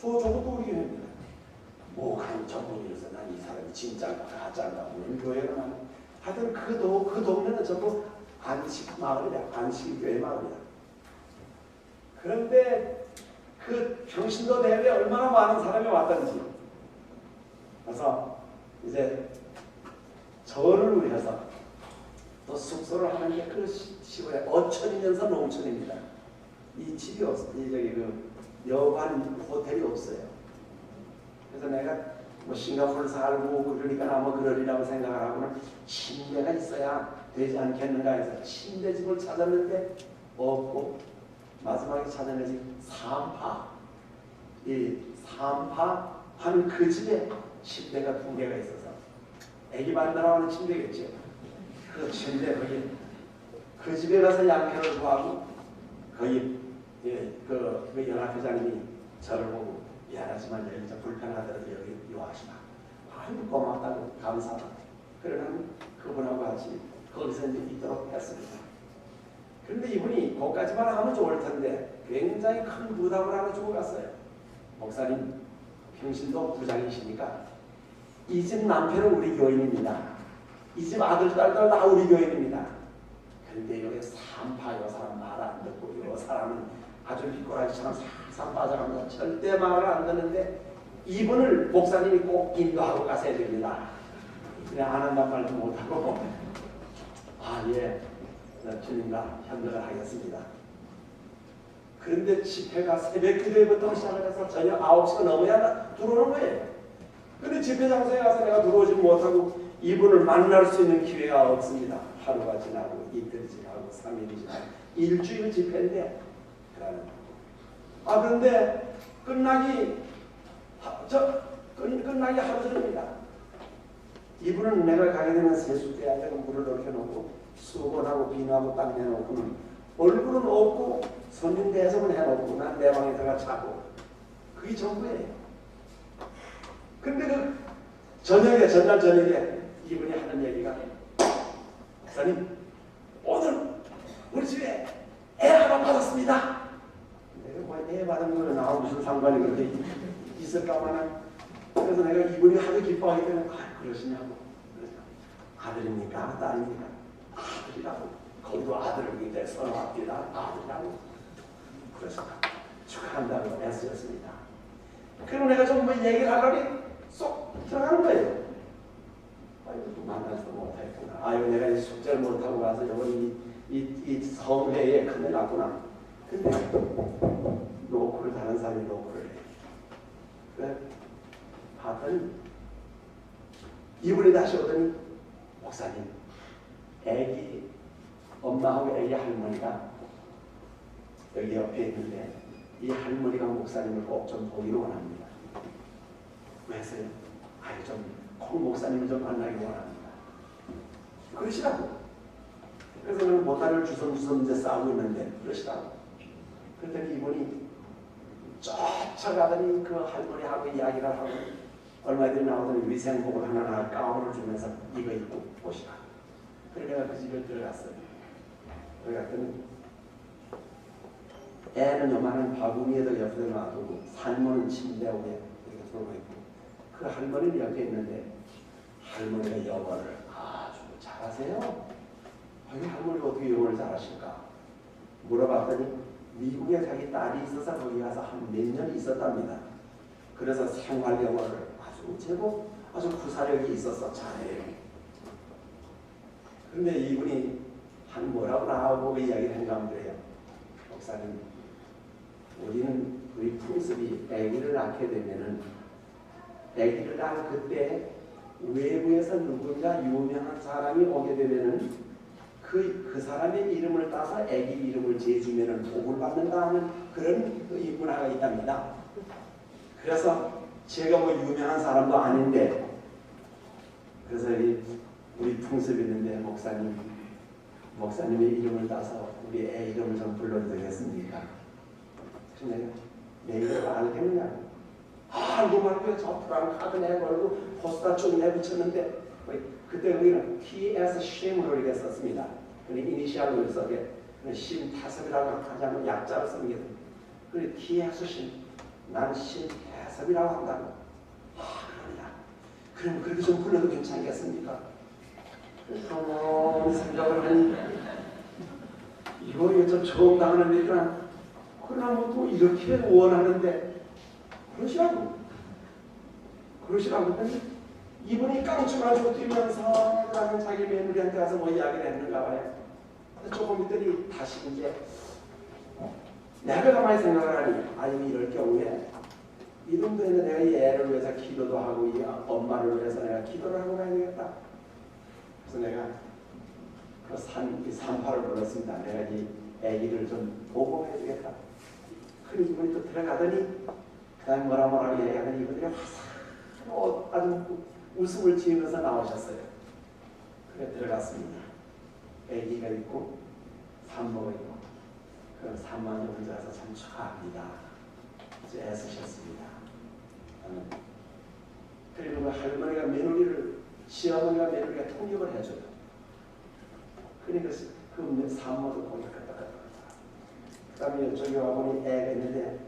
저것도 우리 교회입니다. 뭐 그런 정보이어서 난 이 사람이 진짜인가 가짜인가 그런 교회가 많아. 하여튼 그 동네는 전부 안식 마을이야. 안식 교회 마을이야. 그런데 그 평신도 대회에 얼마나 많은 사람이 왔던지. 그래서 이제 저를 위해서 또 숙소를 하는 게 그 시골에 어촌이면서 농촌입니다. 이 집이 여관 호텔이 없어요. 그래서 내가 뭐 싱가포르 살고 그러니까 아마 그러리라고 생각을 하고는 침대가 있어야 되지 않겠는가 해서 침대집을 찾았는데 없고 마지막에 찾아낸 집 삼파. 이 삼파 하는 그 집에 침대가 2개가 있어서 애기 만들어가는 침대겠죠. 그 침대 거기 그 집에 가서 양해를 구하고 거기 그 연합회장님이 저를 보고 미안하지만 여기 좀 불편하더라도 여기 요하시라. 아이고 고맙다고 감사하다. 그러면 그분하고 같이 거기서 이제 있도록 했습니다. 그런데 이분이 거기까지만 하면 좋을 텐데 굉장히 큰 부담을 하나 주고 갔어요. 목사님 평신도 부장이시니까 이 집 남편은 우리 교인입니다. 이 집 아들 딸들 다 우리 교인입니다. 그런데 여기 삼파 요 사람 말 안 듣고 요 사람은 아주 미꾸라지처럼 싹싹 빠져갑니다. 절대 말을 안 듣는데 이분을 목사님이 꼭 인도하고 가셔야 됩니다. 그냥 안 한단 말도 못하고 예 주님과 협력을 하겠습니다. 그런데 집회가 새벽 기도회부터 시작을 해서 저녁 9시가 넘어야 들어오는 거예요. 근데 집회 장소에 가서 내가 들어오지 못하고 이분을 만날 수 있는 기회가 없습니다. 하루가 지나고 이틀이 지나고 3일이 지나고 일주일 집회인데 그런데 끝나기 하루 전입니다. 이분은 내가 가게 되면 세숫대에다가 물을 이렇게 놓고 수건하고 비누하고 딱 내놓고는 얼굴은 없고 손님 대접은 해놓고 난 내 방에 들어가 자고 그게 전부예요. 근데 그 전날 저녁에 이분이 하는 얘기가 목사님 오늘 우리 집에 애 하나 받았습니다. 내가 뭐 애 받은 거는 나하고 무슨 상관이 그렇게 있을까마는. 그래서 내가 이분이 하도 기뻐하기 때문에 그러시냐고. 아들입니까? 딸입니까? 아들이라고. 거기도 아들을 굉장히 선호합니다. 아들이라고. 그래서 축하한다고 애쓰였습니다. 그리고 내가 좀 뭐 얘기를 하려니 쏙 들어가는 거예요. 아이고 만나지도 못했구나. 아이고 내가 이 숙제를 못하고 가서 이번 이 성회에 큰일 났구나. 근데 노크를 다른 사람이 노크를 해. 그래 봤더니 이분이 다시 오더니 목사님 애기 엄마하고 애기 할머니가 여기 옆에 있는데 이 할머니가 목사님을 꼭 좀 보기로 원합니다. 왜서요? 아유 콩 목사님을 좀 만나기 원합니다. 그러시라고. 그래서 저는 보따리를 주섬주섬 이제 싸우고 있는데 그러시라고. 그랬더니 이분이 쫓아가더니 그 할머니하고 이야기를 하고 얼마 뒤에 나오더니 위생복을 하나 가운을 주면서 이거 입고 보시라. 그래서 내가 그 집에 들어갔어요. 들어갔더니 애는 요만한 바구니에도 옆에 놔두고 산모는 침대 위에 이렇게 들고 있고 그 할머니는 옆에 있는데 할머니가 영어를 아주 잘하세요. 아니 할머니가 어떻게 영어를 잘하실까? 물어봤더니 미국에 자기 딸이 있어서 거기 가서 한 몇 년 있었답니다. 그래서 생활 영어를 아주 제법 아주 구사력이 있어서 잘해요. 그런데 이분이 한 뭐라고 나하고 이야기를 한가 하면 그래요. 목사님 우리 풍습이 아기를 낳게 되면은 아기를 낳은 그때 외부에서 누군가 유명한 사람이 오게 되면은 그 사람의 이름을 따서 아기 이름을 지어주면은 복을 받는다 하는 그런 이 문화가 있답니다. 그래서 제가 뭐 유명한 사람도 아닌데 그래서 우리 풍습이 있는데 목사님의 이름을 따서 우리 애 이름을 좀 불러도 되겠습니까? 그래서 내 이름을 알겠느냐고. 알고 말고요. 저 프랑 카드 내걸고 포스터 쭉 내붙였는데 그때 우리는 TS 쉼으로 이렇게 썼습니다. 이니셜로 써게 심태섭이라고 하지 않고 약자로 쓰는 게 그래 TS 쉼. 난 심태섭이라고 한다고. 그러냐. 그럼 그렇게 좀 불러도 괜찮겠습니까? 그래서 생각을 하니 이거 좀 처음 당하는 애들은 그러나 뭐 이렇게 원하는데 그러시라고 했더니 이분이 깡충하고 뛰면서 그다음에 자기 며느리한테 가서 뭐 이야기를 했는가 봐요. 조금 있더니 다시 이제 내가 가만히 생각을 하니 아니 이럴 경우에 이런 데는 내가 이 애를 위해서 기도도 하고 이 엄마를 위해서 내가 기도를 하고 가야 되겠다. 그래서 내가 그 산파를 불렀습니다. 내가 이 애기를 좀 보고해야 되겠다. 그럼 이분이 또 들어가더니 그다음에 뭐라고 얘기하더니 이분들이 아주 웃음을 지으면서 나오셨어요. 그래 들어갔습니다. 애기가 있고 산모가 있고 그럼 산모님 혼자서 참 축하합니다. 이제 애쓰셨습니다. 그리고 할머니가 시어머니가 며느리가 통역을 해줘요. 그러니까 그 산모도 거기 갔다. 그 다음에 저기 와보니 애가 있는데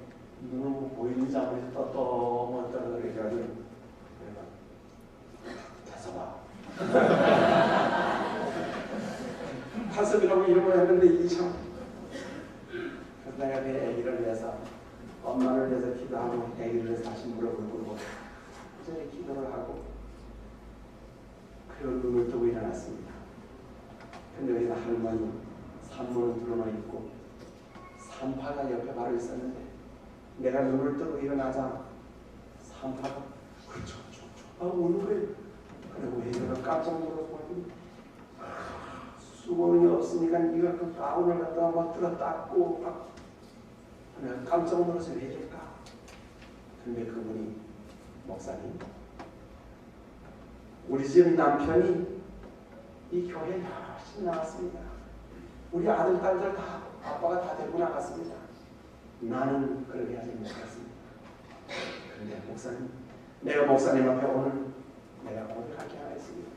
눈은 보이는지 안 보이는지 또 그래가지고 태섭아 태섭이라고 이름을 했는데 이게 참 그래서 내가 내 애기를 위해서 엄마를 위해서 기도하고 애기를 위해서 다시 무릎을 꿇고 이제 기도를 하고 그리고 눈을 뜨고 일어났습니다. 근데 여기서 할머니 산모는 들어놓여 있고 산파가 옆에 바로 있었는데 내가 눈을 뜨고 일어나자 산파가 그렇죠 우는 거예요. 그리고 애가 깜짝 놀라서 보니 수건이 없으니까 네가 그 가운을 갖다가 막 들어 닦고 내가 깜짝 놀라서 왜 이럴까. 근데 그분이 목사님 우리 집 남편이 이 교회에 열심히 나왔습니다. 우리 아들 딸들 다 아빠가 다 데리고 나갔습니다. 나는 그렇게 하지 못했습니다. 그런데 목사님 내가 목사님 앞에 오늘 내가 고백할 게 하나 있습니다.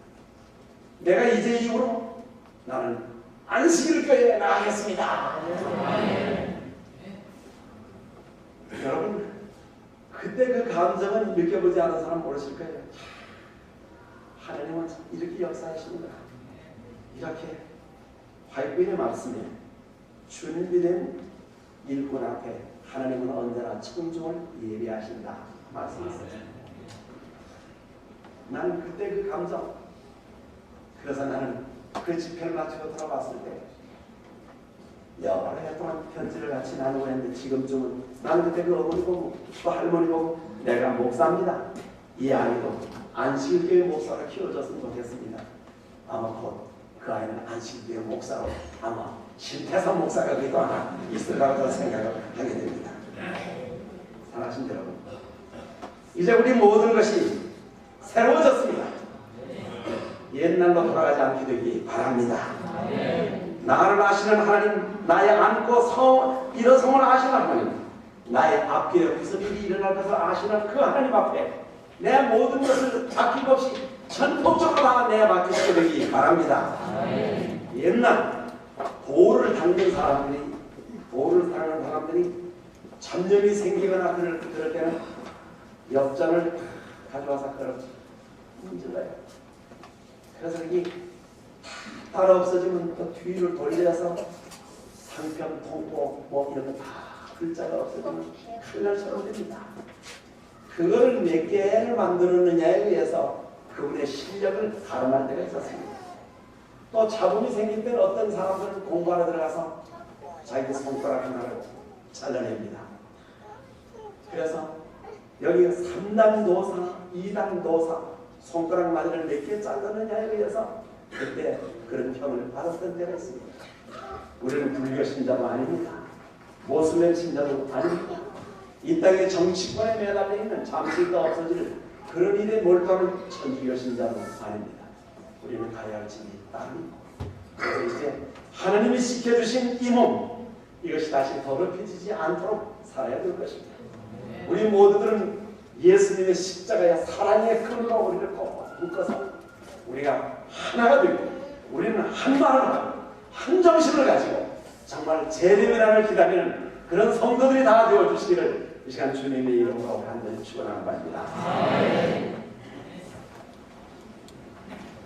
내가 이제 이후로 나는 안식일 교회에 나가겠습니다. 여러분 그때 그 감정은 느껴보지 않은 사람 모르실 거예요. 하나님은 이렇게 역사하십니다. 이렇게 화요일의 말씀에 준비된 일꾼 앞에 하나님은 언제나 청중을 예비하신다 말씀했어요. 나는 그때 그 감정 그래서 나는 그 집회를 마치고 돌아왔을 때 여러 해 동안 편지를 같이 나누고 했는데 지금쯤은 나는 그때 그 어머니 보고 또 할머니 보고 내가 목사입니다. 이 아이도 안식일교회 목사로 키워줬으면 좋겠습니다. 아마 곧 그 아이는 안식일교회 목사로 아마 심태섭 목사가 그래도 하나 있을 거라고 생각을 하게 됩니다. 사랑하신 여러분 이제 우리 모든 것이 새로워졌습니다. 옛날로 돌아가지 않게 되기 바랍니다. 나를 아시는 하나님 나의 안고 일어성을 아시는 하나님 나의 앞길에 무슨 일이 일어날 것을 아시는 그 하나님 앞에 내 모든 것을 아낌없이 전폭적으로 다 내가 맡기시게 되기 바랍니다. 옛날 보호를 당는 사람들이 잡념이 생기거나 그럴 때는 엽전을 가져와서 그걸 문질러요. 그래서 이게 따라 없어지면 또 뒤를 돌려서 상편, 통보 뭐 이런 거 다 글자가 없어지면 큰일 날 처럼 됩니다. 그걸 몇 개를 만들었느냐에 의해서 그분의 실력을 가름할 때가 있었습니다. 또 잡음이 생길 때는 어떤 사람들은 공부하러 들어가서 자기들 손가락 하나를 잘라냅니다. 여기 3당 도사, 2당 도사, 손가락 마디를 몇 개 잘랐느냐에 의해서 그때 그런 평을 받았던 때가 있습니다. 우리는 불교 신자도 아닙니다. 모슬렘 신자도 아닙니다. 이 땅의 정치권에 매달려 있는 잠시 더 없어질 그런 일에 몰두하는 천주교 신자도 아닙니다. 우리는 가야 할 집이 따릅니다. 그래서 이제 하나님이 지켜주신 이 몸, 이것이 다시 더럽혀지지 않도록 살아야 될 것입니다. 우리 모두들은 예수님의 십자가의 사랑의 끈으로 우리를 꼭 묶어서 우리가 하나가 되고 우리는 한 마음을 하고 한 정신을 가지고 정말 재림이라는 기다리는 그런 성도들이 다 되어주시기를 이 시간 주님의 이름으로 간절히 축원하는 바입니다.